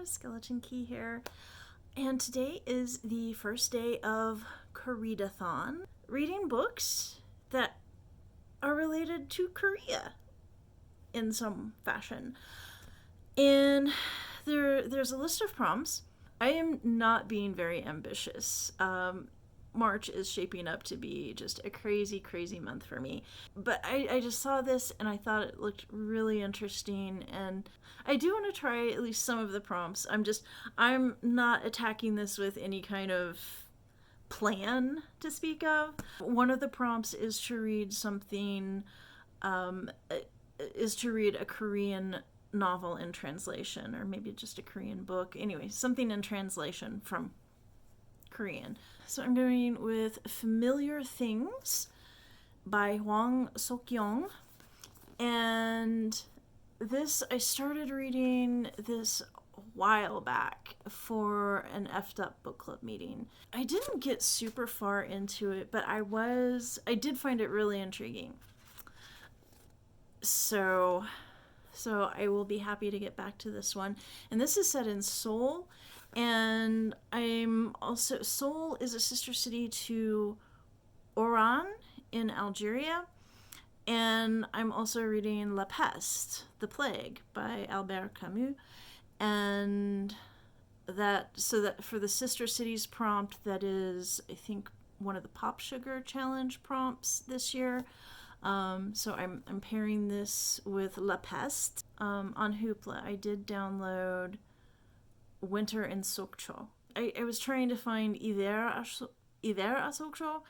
Skeleton Key here, and today is the first day of Koreadathon, reading books that are related to Korea in some fashion. And there's a list of prompts. I am not being very ambitious. March is shaping up to be just a crazy, crazy month for me. But I just saw this and I thought it looked really interesting, and I do want to try at least some of the prompts. I'm not attacking this with any kind of plan to speak of. One of the prompts is to read a Korean novel in translation, or maybe just a Korean book. Anyway, something in translation from Korean. So I'm going with Familiar Things by Hwang Sok-young. And I started reading this a while back for an effed up book club meeting. I didn't get super far into it, but I did find it really intriguing. So I will be happy to get back to this one. And this is set in Seoul. And Seoul is a sister city to Oran in Algeria. And I'm also reading La Peste, The Plague by Albert Camus. And that for the sister cities prompt, that is, I think, one of the Pop Sugar Challenge prompts this year. So I'm pairing this with La Peste. On Hoopla, I did download Winter in Sokcho. I was trying to find Hiver à Sokcho,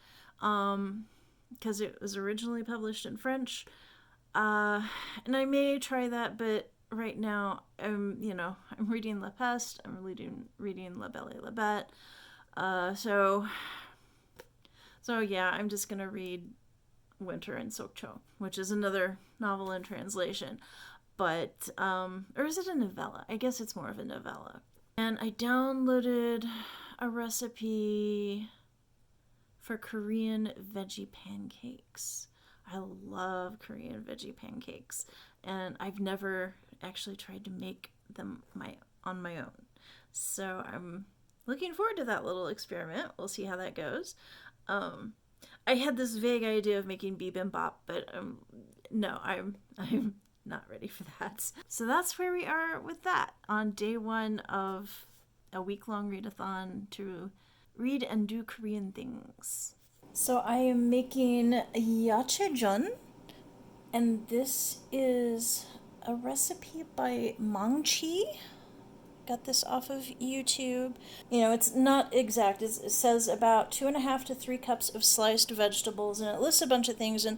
because it was originally published in French. And I may try that, but right now I'm reading La Peste, I'm reading La Belle et la Bête. So yeah, I'm just gonna read Winter in Sokcho, which is another novel in translation. But, or is it a novella? I guess it's more of a novella. And I downloaded a recipe for Korean veggie pancakes. I love Korean veggie pancakes, and I've never actually tried to make them on my own. So I'm looking forward to that little experiment. We'll see how that goes. I had this vague idea of making bibimbap, but no, I'm not ready for that. So that's where we are with that on day one of a week-long readathon to read and do Korean things. So I am making yachaejjeon, and this is a recipe by Mangchi. Got this off of YouTube. It's not exact. It says about 2.5 to 3 cups of sliced vegetables, and it lists a bunch of things. And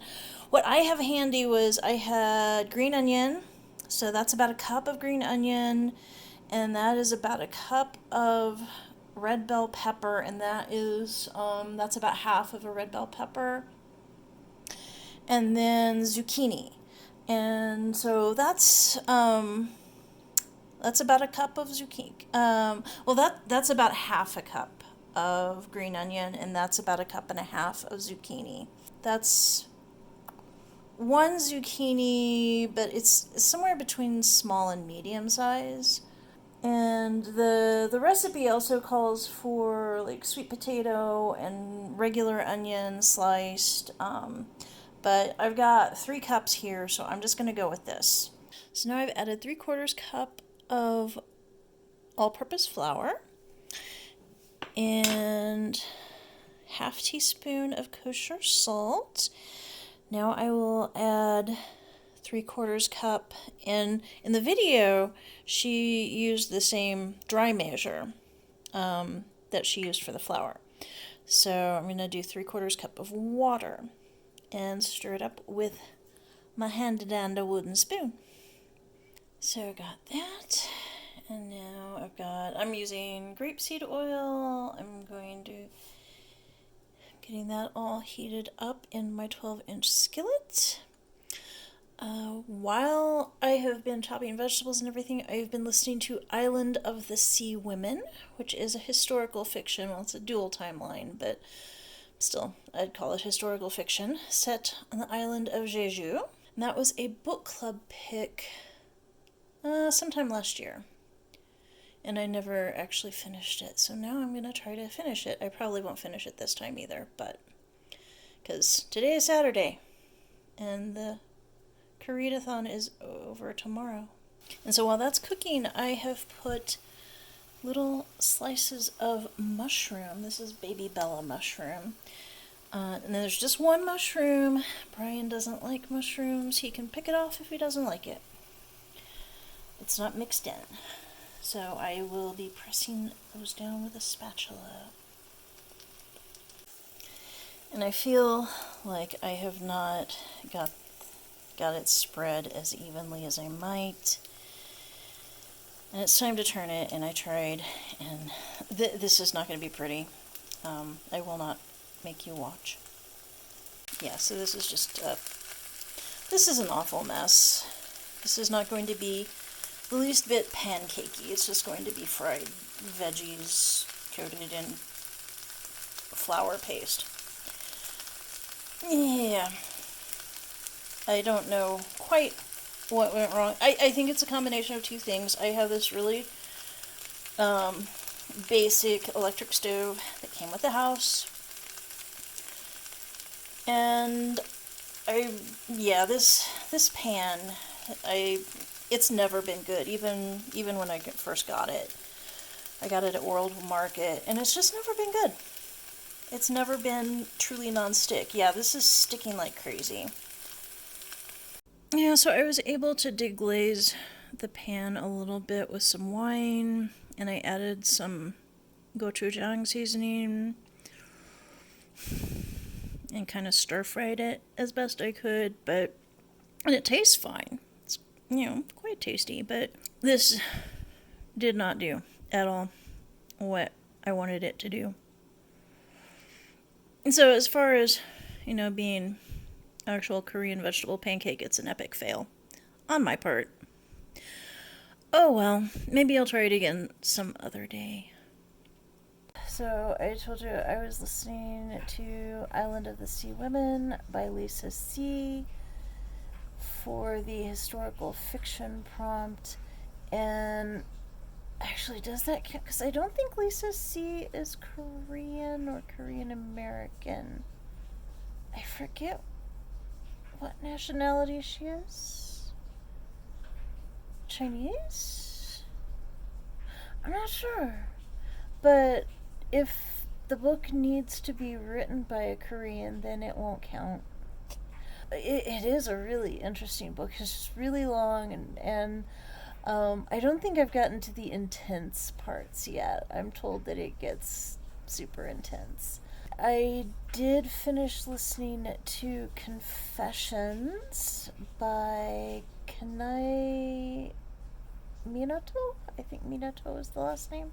what I have handy was I had green onion, so that's about a cup of green onion, and that is about a cup of red bell pepper, and that's about half of a red bell pepper, and then zucchini, and so that's about a cup of zucchini. That's about half a cup of green onion, and that's about a cup and a half of zucchini. That's one zucchini, but it's somewhere between small and medium size. And the recipe also calls for like sweet potato and regular onion sliced. But I've got 3 cups here, so I'm just going to go with this. So now I've added 3/4 cup of all-purpose flour and half teaspoon of kosher salt. Now I will add 3/4 cup, and in the video she used the same dry measure that she used for the flour. So I'm going to do 3/4 cup of water and stir it up with my handy-dandy wooden spoon. So I got that, and now I'm using grapeseed oil. I'm getting that all heated up in my 12-inch skillet. While I have been chopping vegetables and everything, I've been listening to Island of the Sea Women, which is a historical fiction. Well, it's a dual timeline, but still, I'd call it historical fiction, set on the island of Jeju. And that was a book club pick sometime last year. and I never actually finished it. So now I'm going to try to finish it. I probably won't finish it this time either, but because today is Saturday and the Koreadathon is over tomorrow. And so while that's cooking, I have put little slices of mushroom. This is baby Bella mushroom. And there's just one mushroom. Brian doesn't like mushrooms. He can pick it off if he doesn't like it. It's not mixed in. So I will be pressing those down with a spatula. And I feel like I have not got it spread as evenly as I might. And it's time to turn it, and I tried, and this is not going to be pretty. I will not make you watch. Yeah, so this is just, this is an awful mess. This is not going to be the least bit pancakey. It's just going to be fried veggies coated in flour paste. Yeah. I don't know quite what went wrong. I think it's a combination of two things. I have this really basic electric stove that came with the house. And this pan, it's never been good, even when I first got it. I got it at World Market, and it's just never been good. It's never been truly non-stick. Yeah, this is sticking like crazy. Yeah, so I was able to deglaze the pan a little bit with some wine, and I added some gochujang seasoning and kind of stir-fried it as best I could, and it tastes fine. It's, quite tasty, but this did not do at all what I wanted it to do. And so as far as, being actual Korean vegetable pancake, it's an epic fail on my part. Oh well, maybe I'll try it again some other day. So I told you I was listening to Island of the Sea Women by Lisa C. for the historical fiction prompt, and actually, does that count? Because I don't think Lisa C. is Korean or Korean American. I forget what nationality she is. Chinese? I'm not sure. But if the book needs to be written by a Korean, then it won't count. It is a really interesting book. It's just really long, and I don't think I've gotten to the intense parts yet. I'm told that it gets super intense. I did finish listening to Confessions by Kanai Minato. I think Minato is the last name.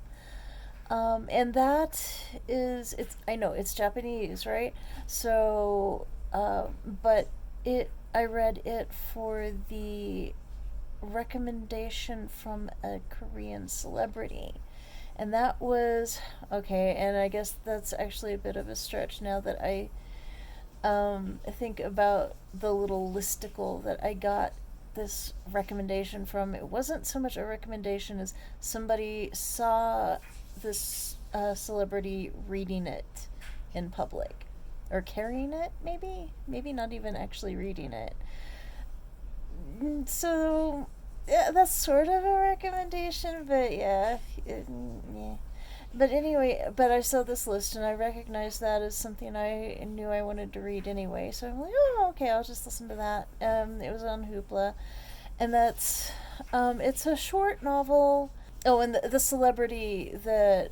And that is, I know it's Japanese, right? So, but I read it for the recommendation from a Korean celebrity, and that was okay. And I guess that's actually a bit of a stretch now that I think about the little listicle that I got this recommendation from. It wasn't so much a recommendation as somebody saw this celebrity reading it in public, or carrying it, maybe not even actually reading it. So, yeah, that's sort of a recommendation, but yeah. But anyway, I saw this list and I recognized that as something I knew I wanted to read anyway. So I'm like, oh, okay, I'll just listen to that. It was on Hoopla, and that's it's a short novel. Oh, and the celebrity that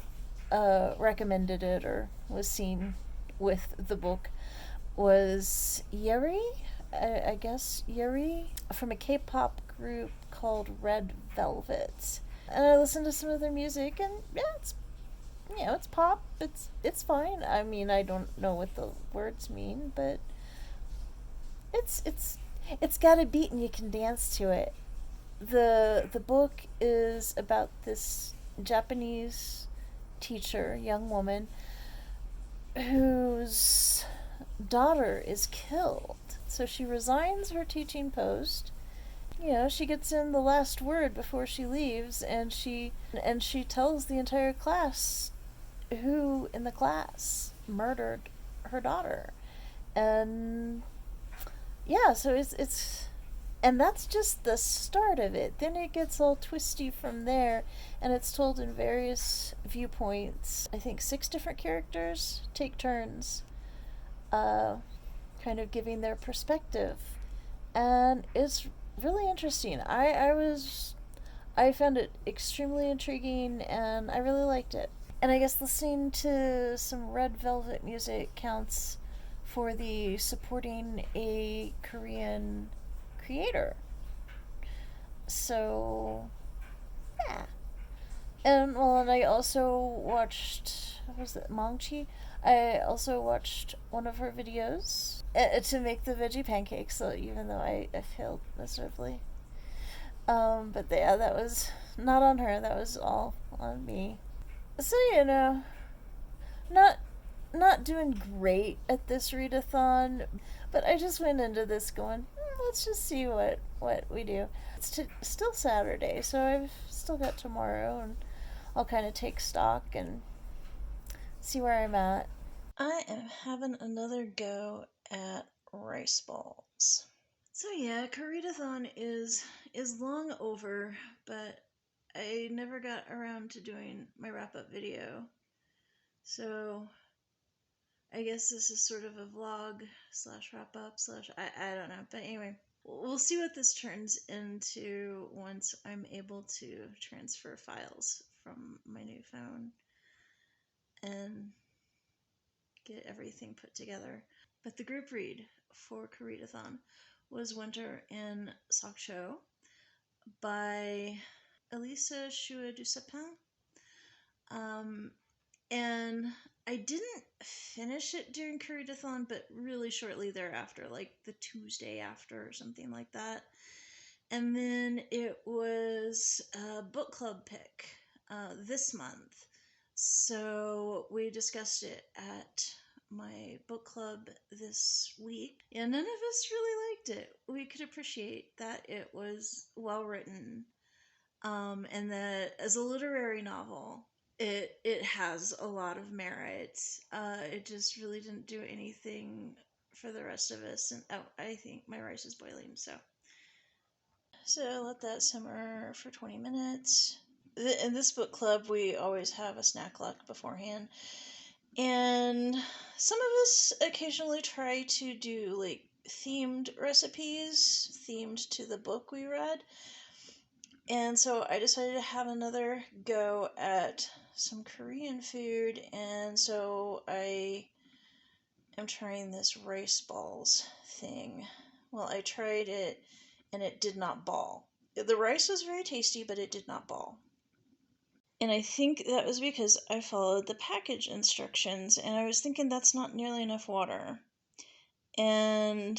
recommended it or was seen with the book was Yeri. I guess Yuri from a K-pop group called Red Velvet, and I listened to some of their music, and yeah, it's pop. It's fine. I mean, I don't know what the words mean, but it's got a beat and you can dance to it. The book is about this Japanese teacher, young woman, whose daughter is killed. So she resigns her teaching post. she gets in the last word before she leaves, and she tells the entire class who in the class murdered her daughter. And yeah, so it's and that's just the start of it. Then it gets all twisty from there, and it's told in various viewpoints. I think 6 different characters take turns, uh, kind of giving their perspective, and it's really interesting. I found it extremely intriguing, and I really liked it. And I guess listening to some Red Velvet music counts for the supporting a Korean creator. So, yeah. And I also watched, what was it, Mongchi? I also watched one of her videos to make the veggie pancakes, so even though I failed miserably. But yeah, that was not on her, that was all on me. So, not not doing great at this readathon, but I just went into this going, let's just see what we do. Still Saturday, so I've still got tomorrow, and I'll kind of take stock and see where I'm at. I am having another go at rice balls. So yeah, Koreadathon is long over, but I never got around to doing my wrap up video. So I guess this is sort of a vlog slash wrap up slash I don't know. But anyway, we'll see what this turns into once I'm able to transfer files from my new phone and get everything put together. But the group read for Koreadathon was Winter in Sokcho by Elisa Chua du Sapin. And I didn't finish it during Koreadathon, but really shortly thereafter, like the Tuesday after or something like that. And then it was a book club pick this month. So we discussed it at my book club this week. And none of us really liked it. We could appreciate that it was well written, and that as a literary novel, it has a lot of merit. It just really didn't do anything for the rest of us. And I think my rice is boiling, so let that simmer for 20 minutes. In this book club, we always have a snack luck beforehand, and some of us occasionally try to do like themed recipes themed to the book we read. And so I decided to have another go at some Korean food, and so I am trying this rice balls thing. Well, I tried it, and it did not ball. The rice was very tasty, but it did not ball. And I think that was because I followed the package instructions, and I was thinking that's not nearly enough water. And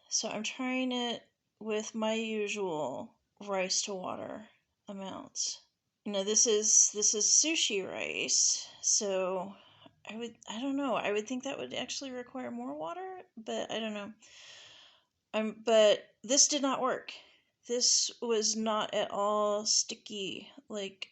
so I'm trying it with my usual rice to water amounts. This is sushi rice, so I don't know. I would think that would actually require more water, but I don't know. But this did not work. This was not at all sticky like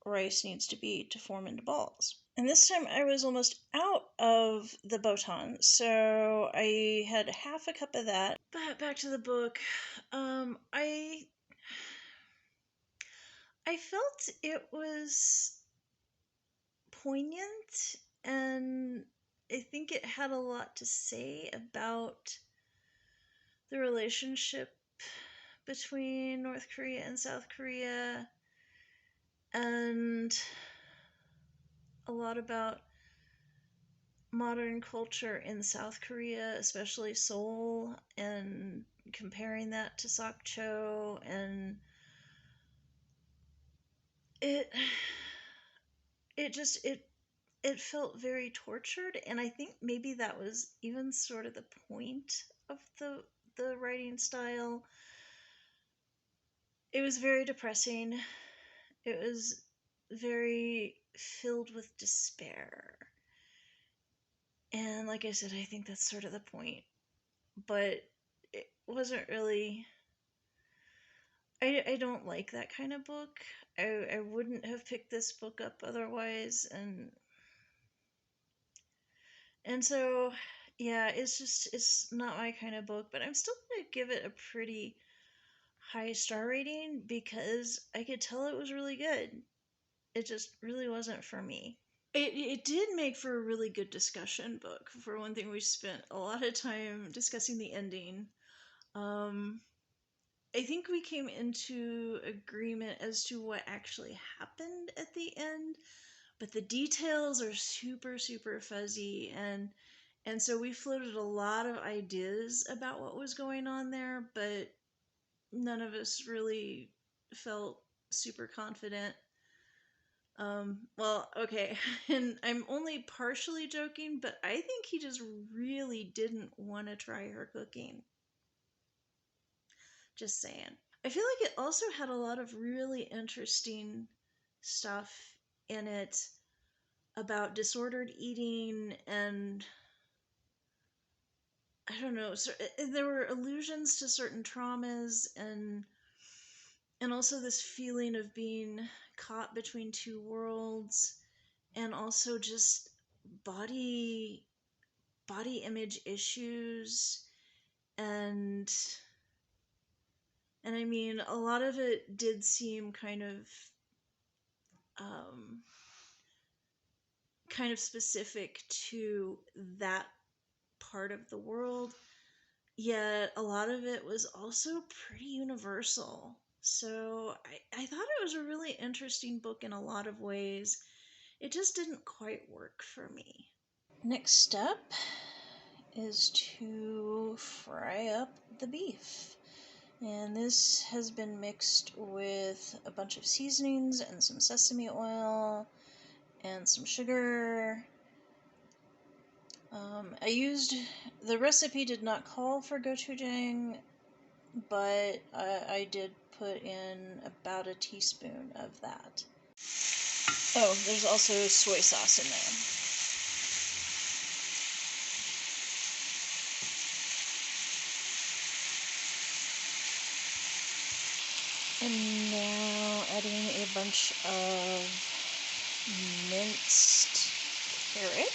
rice needs to be to form into balls. And this time I was almost out of the botan, so I had half a cup of that. But back to the book. I felt it was poignant, and I think it had a lot to say about the relationship between North Korea and South Korea, and a lot about modern culture in South Korea, especially Seoul, and comparing that to Sokcho. And it just it felt very tortured, and I think maybe that was even sort of the point of the writing style. It was very depressing. It was very filled with despair. And like I said, I think that's sort of the point. But it wasn't really I don't like that kind of book. I wouldn't have picked this book up otherwise, and so yeah, it's not my kind of book, but I'm still gonna give it a pretty high star rating because I could tell it was really good. It just really wasn't for me. It did make for a really good discussion book. For one thing, we spent a lot of time discussing the ending. I think we came into agreement as to what actually happened at the end, but the details are super super fuzzy, and so we floated a lot of ideas about what was going on there, but none of us really felt super confident. Well, okay, and I'm only partially joking, but I think he just really didn't want to try her cooking. Just saying. I feel like it also had a lot of really interesting stuff in it about disordered eating, and I don't know, so there were allusions to certain traumas, and also this feeling of being caught between two worlds, and also just body body image issues, and I mean, a lot of it did seem um, kind of specific to that part of the world, yet a lot of it was also pretty universal. So I thought it was a really interesting book in a lot of ways. It just didn't quite work for me. Next step is to fry up the beef. And this has been mixed with a bunch of seasonings and some sesame oil and some sugar. I used, the recipe did not call for gochujang, but I did put in about a teaspoon of that. Oh, there's also soy sauce in there. And now adding a bunch of minced carrot.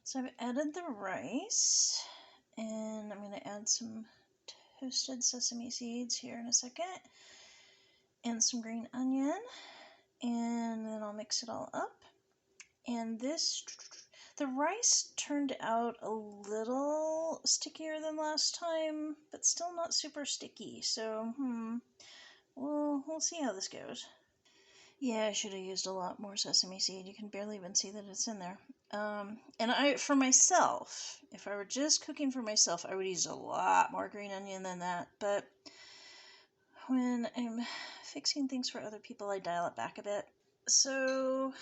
So I've added the rice, and I'm going to add some toasted sesame seeds here in a second, and some green onion, and then I'll mix it all up. And the rice turned out a little stickier than last time, but still not super sticky, so we'll see how this goes. Yeah, I should have used a lot more sesame seed. You can barely even see that it's in there. And for myself, if I were just cooking for myself, I would use a lot more green onion than that. But when I'm fixing things for other people, I dial it back a bit. So,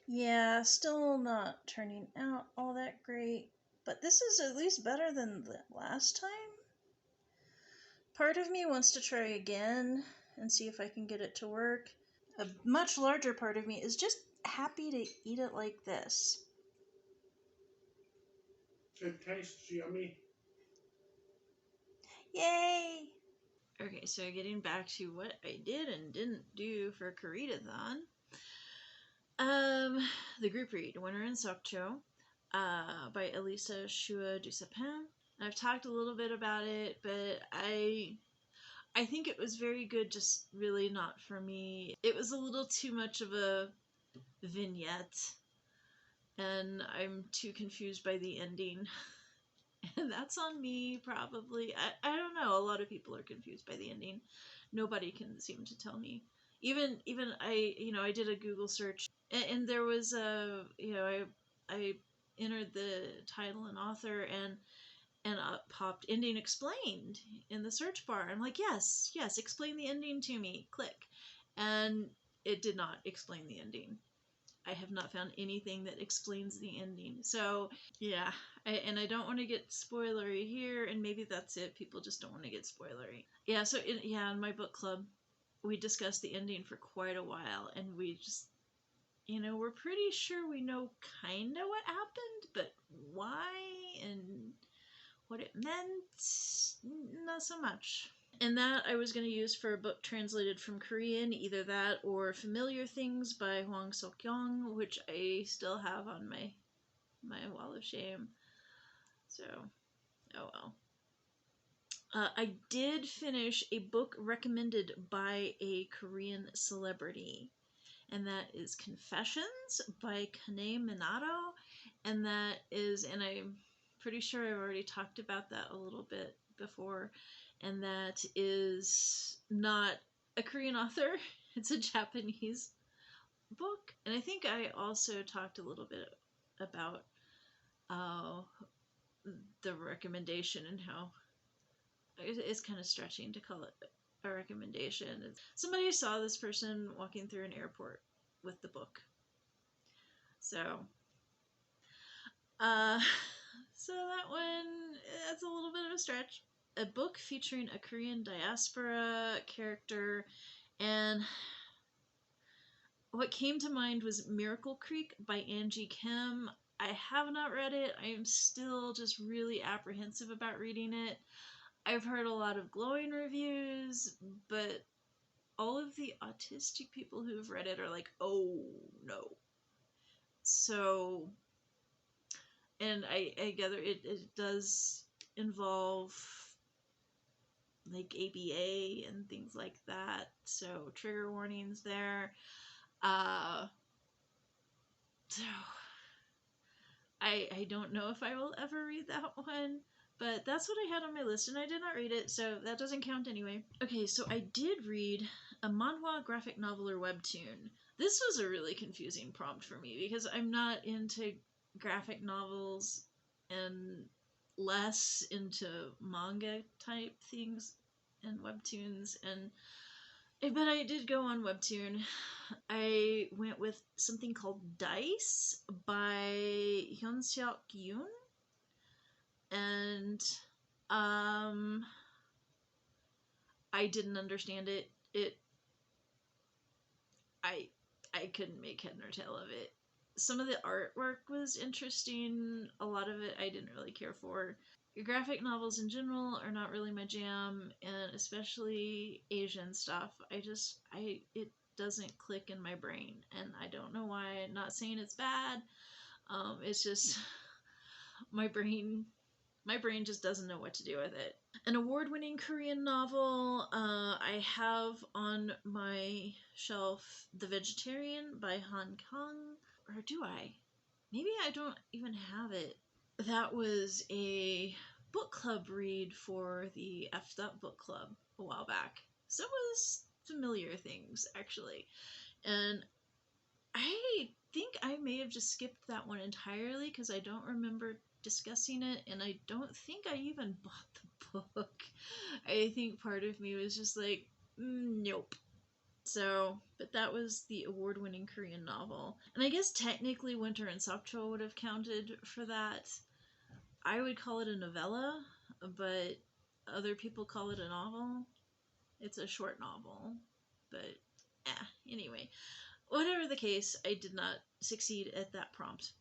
yeah, still not turning out all that great. But this is at least better than the last time. Part of me wants to try again and see if I can get it to work. A much larger part of me is just happy to eat it like this. It tastes yummy. Yay! Okay, so getting back to what I did and didn't do for Koreadathon. The group read Winter in Sokcho by Elisa Chua du Sapin. I've talked a little bit about it, but I think it was very good, just really not for me. It was a little too much of a vignette, and I'm too confused by the ending. And that's on me, probably. I don't know. A lot of people are confused by the ending. Nobody can seem to tell me. Even I did a Google search, and there was I entered the title and author, and up popped ending explained in the search bar. I'm like, yes, explain the ending to me. Click. And it did not explain the ending. I have not found anything that explains the ending. So, yeah, and I don't want to get spoilery here, and maybe that's it. People just don't want to get spoilery. Yeah, so in my book club, we discussed the ending for quite a while, and we just, we're pretty sure we know kind of what happened, but why and what it meant, not so much. And that I was going to use for a book translated from Korean, either that or Familiar Things by Hwang Sok-young, which I still have on my wall of shame. So, oh well. I did finish a book recommended by a Korean celebrity, and that is Confessions by Kane Minato, and I'm pretty sure I've already talked about that a little bit before, and that is not a Korean author, it's a Japanese book, and I think I also talked a little bit about uh, the recommendation and how it's kind of stretching to call it a recommendation. Somebody saw this person walking through an airport with the book. So, uh, so that one, that's a little bit of a stretch. A book featuring a Korean diaspora character, and what came to mind was Miracle Creek by Angie Kim. I have not read it. I am still just really apprehensive about reading it. I've heard a lot of glowing reviews, but all of the autistic people who have read it are like, oh no. So, and I gather it does involve like ABA and things like that. So, trigger warnings there. So, I don't know if I will ever read that one. But that's what I had on my list, and I did not read it, so that doesn't count anyway. Okay, so I did read a manhwa graphic novel or webtoon. This was a really confusing prompt for me because I'm not into graphic novels and less into manga type things and webtoons, and but I did go on webtoon. I went with something called Dice by Hyun-seok Yoon, and I didn't understand it. I couldn't make head nor tail of it. Some of the artwork was interesting. A lot of it I didn't really care for. Graphic novels in general are not really my jam, and especially Asian stuff. It doesn't click in my brain, and I don't know why. I'm not saying it's bad. It's just my brain just doesn't know what to do with it. An award-winning Korean novel I have on my shelf, The Vegetarian by Han Kang. Or do I? Maybe I don't even have it. That was a book club read for the F'd Up Book Club a while back. So was Familiar Things, actually. And I think I may have just skipped that one entirely because I don't remember discussing it, and I don't think I even bought the book. I think part of me was just like, nope. So, but that was the award-winning Korean novel. And I guess technically Winter in Sokcho would have counted for that. I would call it a novella, but other people call it a novel. It's a short novel, but anyway. Whatever the case, I did not succeed at that prompt.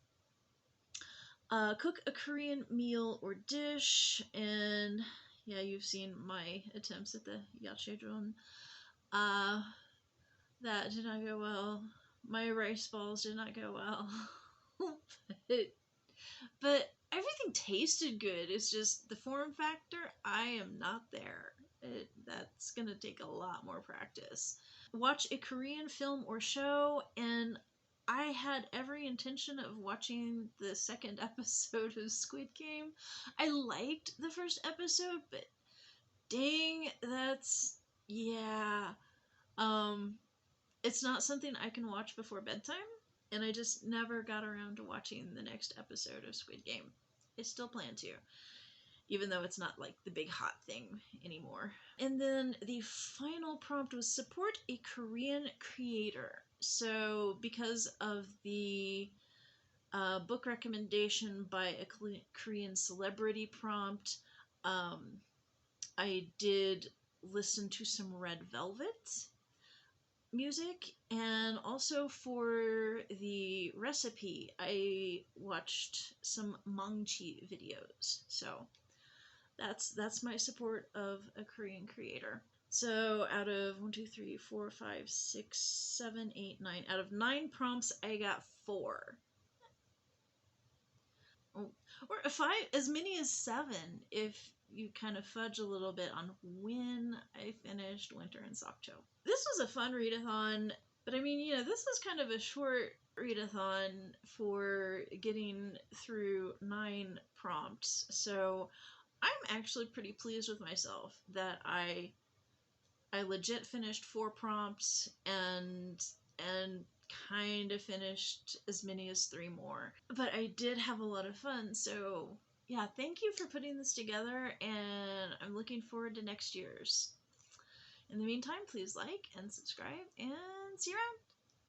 Cook a Korean meal or dish, and yeah, you've seen my attempts at the yachaejon. That did not go well. My rice balls did not go well. but everything tasted good. It's just the form factor, I am not there. That's gonna take a lot more practice. Watch a Korean film or show, and I had every intention of watching the second episode of Squid Game. I liked the first episode, but dang, yeah. It's not something I can watch before bedtime, and I just never got around to watching the next episode of Squid Game. I still plan to, even though it's not like the big hot thing anymore. And then the final prompt was support a Korean creator. So, because of the book recommendation by a Korean celebrity prompt, I did listen to some Red Velvet music, and also for the recipe I watched some mangchi videos. So that's my support of a Korean creator. So out of 1, 2, 3, 4, 5, 6, 7, 8, 9, out of 9 prompts, I got 4. Oh, or 5, as many as 7 if you kind of fudge a little bit on when I finished Winter in Sokcho. This was a fun readathon, but I mean, this was kind of a short readathon for getting through 9 prompts. So I'm actually pretty pleased with myself that I legit finished 4 prompts and kind of finished as many as 3 more. But I did have a lot of fun, so yeah, thank you for putting this together, and I'm looking forward to next year's. In the meantime, please like and subscribe, and see you around!